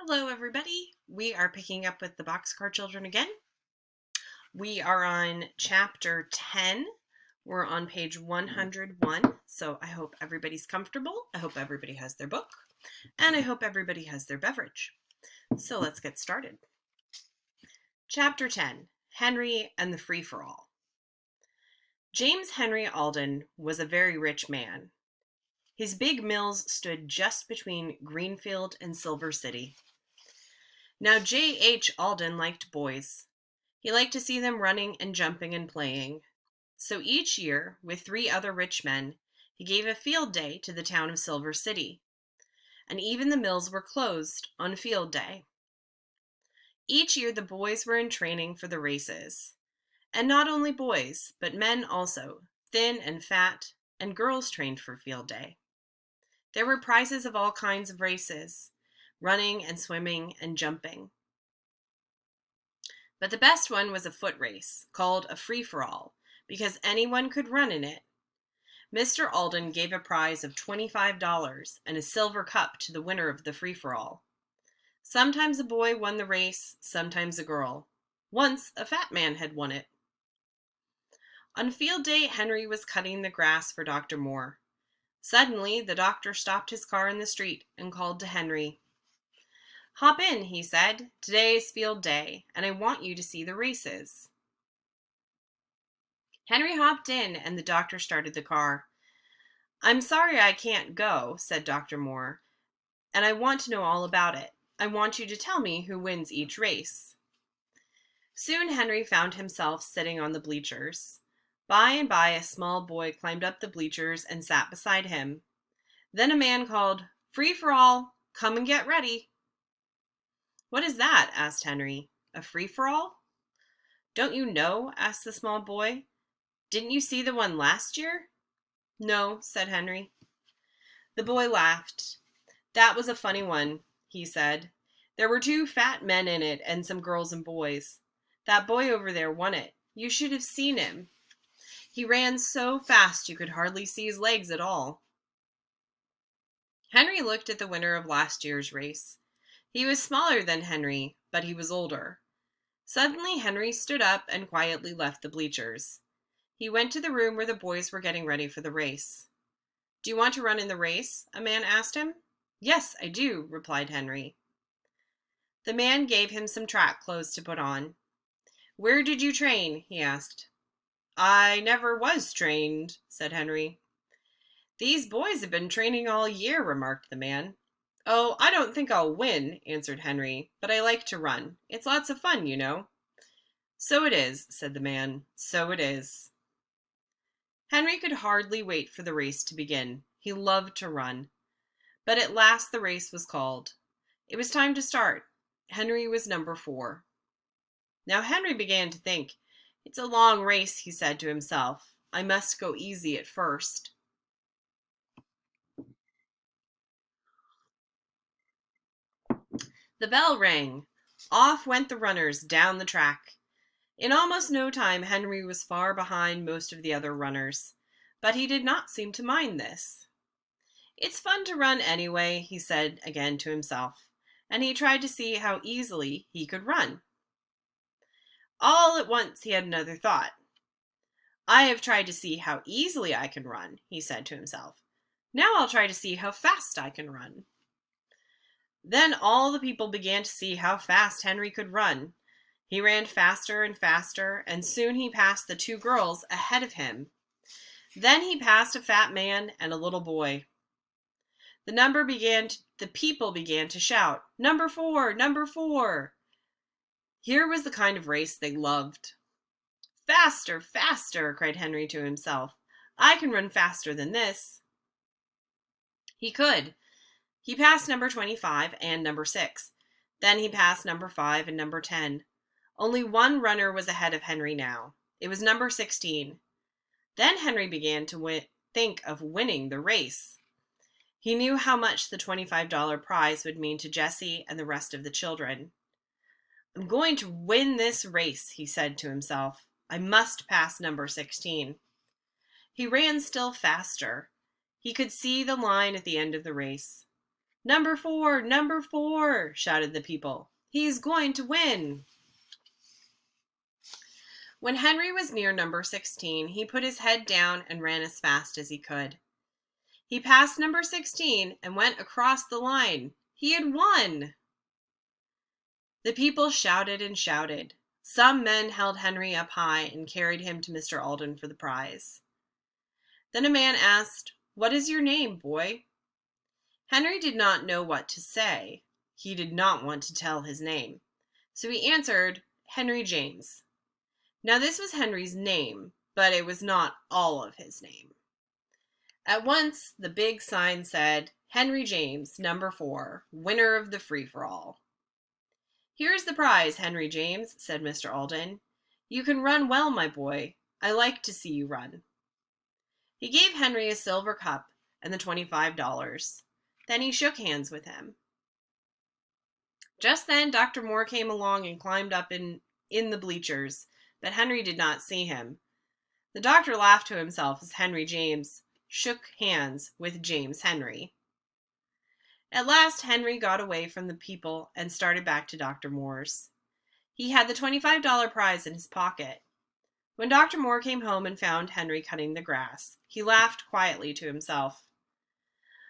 Hello, everybody. We are picking up with the Boxcar children again. We are on chapter 10. We're on page 101. So I hope everybody's comfortable. I hope everybody has their book. And I hope everybody has their beverage. So let's get started. Chapter 10, Henry and the Free-for-All. James Henry Alden was a very rich man. His big mills stood just between Greenfield and Silver City. Now J.H. Alden liked boys. He liked to see them running and jumping and playing. So each year, with 3 other rich men, he gave a field day to the town of Silver City. And even the mills were closed on field day. Each year the boys were in training for the races. And not only boys, but men also, thin and fat, and girls trained for field day. There were prizes of all kinds of races, running and swimming and jumping. But the best one was a foot race, called a free-for-all, because anyone could run in it. Mr. Alden gave a prize of $25 and a silver cup to the winner of the free-for-all. Sometimes a boy won the race, sometimes a girl. Once a fat man had won it. On field day, Henry was cutting the grass for Dr. Moore. Suddenly, the doctor stopped his car in the street and called to Henry. "Hop in," he said. "Today is field day, and I want you to see the races." Henry hopped in, and the doctor started the car. "I'm sorry I can't go," said Dr. Moore, "and I want to know all about it. I want you to tell me who wins each race." Soon Henry found himself sitting on the bleachers. By and by a small boy climbed up the bleachers and sat beside him. Then a man called, "Free for all, come and get ready." "What is that?" asked Henry. "A free-for-all?" "Don't you know?" asked the small boy. "Didn't you see the one last year?" "No," said Henry. The boy laughed. "That was a funny one," he said. "There were 2 fat men in it and some girls and boys. That boy over there won it. You should have seen him. He ran so fast you could hardly see his legs at all." Henry looked at the winner of last year's race. He was smaller than Henry, but he was older. Suddenly Henry stood up and quietly left the bleachers. He went to the room where the boys were getting ready for the race. "Do you want to run in the race?" a man asked him. "Yes, I do," replied Henry. The man gave him some track clothes to put on. "Where did you train?" he asked. "I never was trained," said Henry. "These boys have been training all year," remarked the man. "Oh, I don't think I'll win," answered Henry, "but I like to run. It's lots of fun, you know." "So it is," said the man. "So it is." Henry could hardly wait for the race to begin. He loved to run. But at last the race was called. It was time to start. Henry was number 4. Now Henry began to think. "It's a long race," he said to himself. "I must go easy at first." The bell rang. Off went the runners down the track. In almost no time Henry was far behind most of the other runners, but he did not seem to mind this. "It's fun to run anyway," he said again to himself, and he tried to see how easily he could run. All at once he had another thought. "I have tried to see how easily I can run," he said to himself. "Now I'll try to see how fast I can run." Then all the people began to see how fast Henry could run. He ran faster and faster, and soon he passed the 2 girls ahead of him. Then he passed a fat man and a little boy. The people began to shout, "Number 4! Number 4!" Here was the kind of race they loved. "Faster! Faster!" cried Henry to himself. "I can run faster than this." He could. He passed number 25 and number 6. Then he passed number 5 and number 10. Only one runner was ahead of Henry now. It was number 16. Then Henry began to think of winning the race. He knew how much the $25 prize would mean to Jessie and the rest of the children. "I'm going to win this race," he said to himself. "I must pass number 16. He ran still faster. He could see the line at the end of the race. "Number 4! Number 4!" shouted the people. "He's going to win!" When Henry was near number 16, he put his head down and ran as fast as he could. He passed number 16 and went across the line. He had won! The people shouted and shouted. Some men held Henry up high and carried him to Mr. Alden for the prize. Then a man asked, "What is your name, boy?" Henry did not know what to say. He did not want to tell his name. So he answered, "Henry James." Now this was Henry's name, but it was not all of his name. At once the big sign said, "Henry James, number 4, winner of the free-for-all." "Here is the prize, Henry James," said Mr. Alden. "You can run well, my boy. I like to see you run." He gave Henry a silver cup and the $25. Then he shook hands with him. Just then Dr. Moore came along and climbed up in the bleachers, but Henry did not see him. The doctor laughed to himself as Henry James shook hands with James Henry. At last Henry got away from the people and started back to Dr. Moore's. He had the $25 prize in his pocket. When Dr. Moore came home and found Henry cutting the grass, he laughed quietly to himself.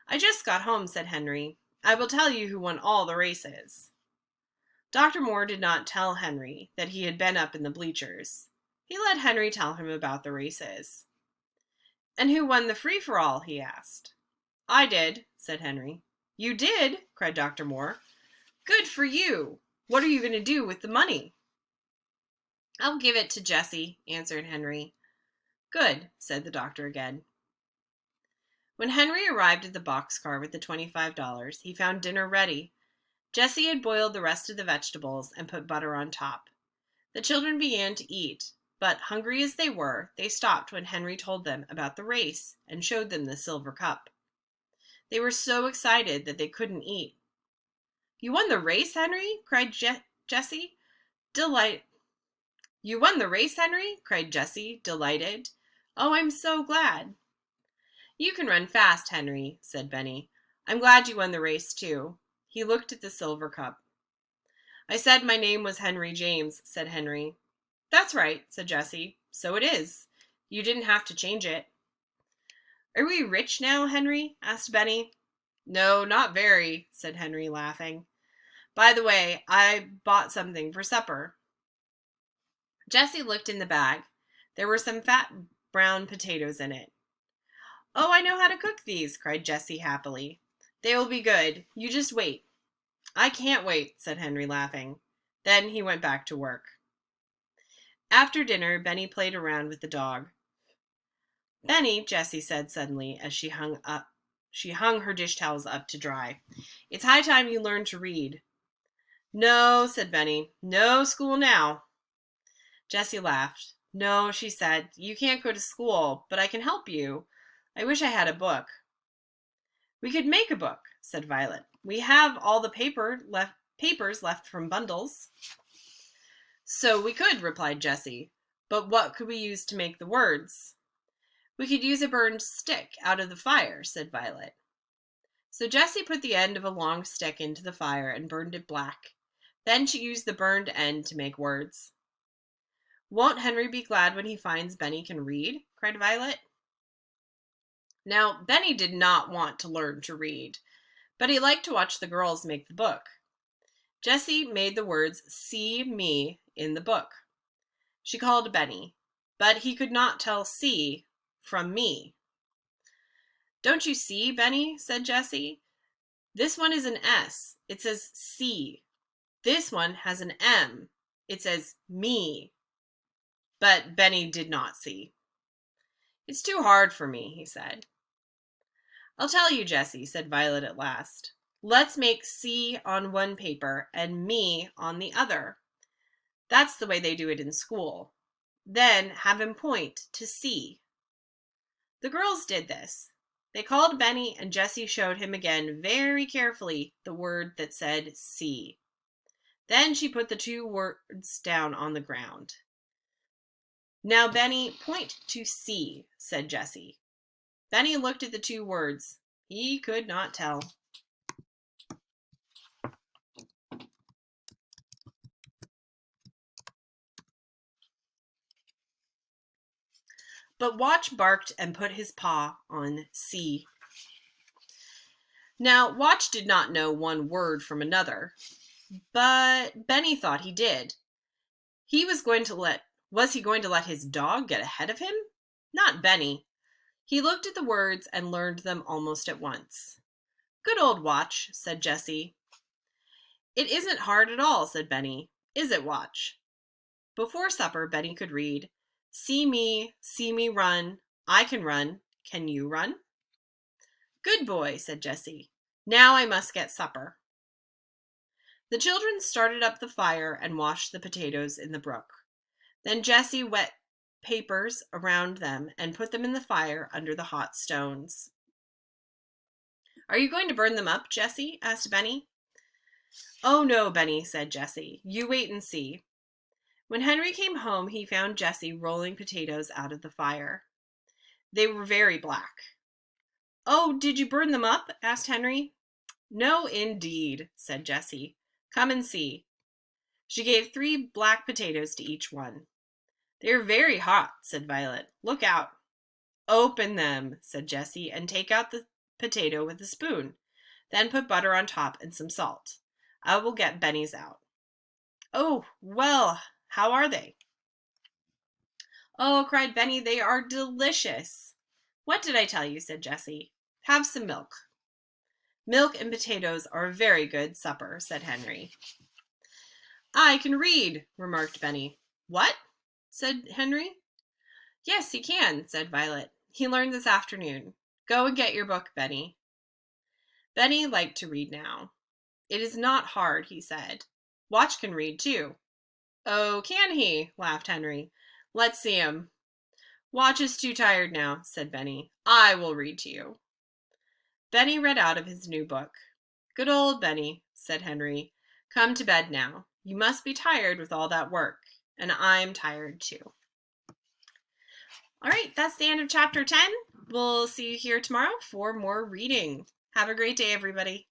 "I just got home," said Henry. "I will tell you who won all the races." Dr. Moore did not tell Henry that he had been up in the bleachers. He let Henry tell him about the races. "And who won the free-for-all?" he asked. "I did," said Henry. "You did?" cried Dr. Moore. "Good for you! What are you going to do with the money?" "I'll give it to Jessie," answered Henry. "Good," said the doctor again. When Henry arrived at the boxcar with the $25, he found dinner ready. Jessie had boiled the rest of the vegetables and put butter on top. The children began to eat, but hungry as they were, they stopped when Henry told them about the race and showed them the silver cup. They were so excited that they couldn't eat. "You won the race, Henry?" cried Jessie. "You won the race, Henry?" cried Jessie, delighted. "Oh, I'm so glad." "You can run fast, Henry," said Benny. "I'm glad you won the race, too." He looked at the silver cup. "I said my name was Henry James," said Henry. "That's right," said Jessie. "So it is. You didn't have to change it." "Are we rich now, Henry?" asked Benny. "No, not very," said Henry, laughing. "By the way, I bought something for supper." Jessie looked in the bag. There were some fat brown potatoes in it. "Oh, I know how to cook these," cried Jessie happily. "They will be good. You just wait." "I can't wait," said Henry, laughing. Then he went back to work. After dinner, Benny played around with the dog. "Benny," Jessie said suddenly as she hung her dish towels up to dry, "it's high time you learned to read." "No," said Benny. "No school now." Jessie laughed. "No," she said, "you can't go to school, but I can help you. I wish I had a book." "We could make a book," said Violet. "We have all the papers left from bundles." "So we could," replied Jessie. "But what could we use to make the words?" "We could use a burned stick out of the fire," said Violet. So Jessie put the end of a long stick into the fire and burned it black. Then she used the burned end to make words. "Won't Henry be glad when he finds Benny can read?" cried Violet. Now, Benny did not want to learn to read, but he liked to watch the girls make the book. Jessie made the words "see me" in the book. She called Benny, but he could not tell "see" from "me." "Don't you see, Benny?" said Jessie. "This one is an S. It says see. This one has an M. It says me." But Benny did not see. "It's too hard for me," he said. "I'll tell you, Jessie," said Violet at last. "Let's make C on one paper and me on the other. That's the way they do it in school. Then have him point to C." The girls did this. They called Benny, and Jessie showed him again very carefully the word that said C. Then she put the two words down on the ground. "Now, Benny, point to C," said Jessie. Benny looked at the two words. He could not tell. But Watch barked and put his paw on C. Now, Watch did not know one word from another, but Benny thought he did. Was he going to let his dog get ahead of him? Not Benny. He looked at the words and learned them almost at once. Good old Watch, said Jessie. It isn't hard at all, said Benny. Is it, Watch? Before supper, Benny could read, see me run, I can run, can you run? Good boy, said Jessie. Now I must get supper. The children started up the fire and washed the potatoes in the brook. Then Jessie wet papers around them and put them in the fire under the hot stones. Are you going to burn them up, Jessie? Asked Benny. Oh no, Benny, said Jessie. You wait and see. When Henry came home, he found Jessie rolling potatoes out of the fire. They were very black. Oh, did you burn them up? Asked Henry. No, indeed, said Jessie. Come and see. She gave 3 black potatoes to each one. They're very hot, said Violet. Look out. Open them, said Jessie, and take out the potato with a spoon. Then put butter on top and some salt. I will get Benny's out. Oh, well, how are they? Oh, cried Benny, they are delicious. What did I tell you, said Jessie. Have some milk. Milk and potatoes are a very good supper, said Henry. I can read, remarked Benny. What? Said Henry. Yes, he can, said Violet. He learned this afternoon. Go and get your book, Benny. Benny liked to read now. It is not hard, he said. Watch can read, too. Oh, can he? Laughed Henry. Let's see him. Watch is too tired now, said Benny. I will read to you. Benny read out of his new book. Good old Benny, said Henry. Come to bed now. You must be tired with all that work, and I'm tired too. All right, that's the end of chapter 10. We'll see you here tomorrow for more reading. Have a great day, everybody.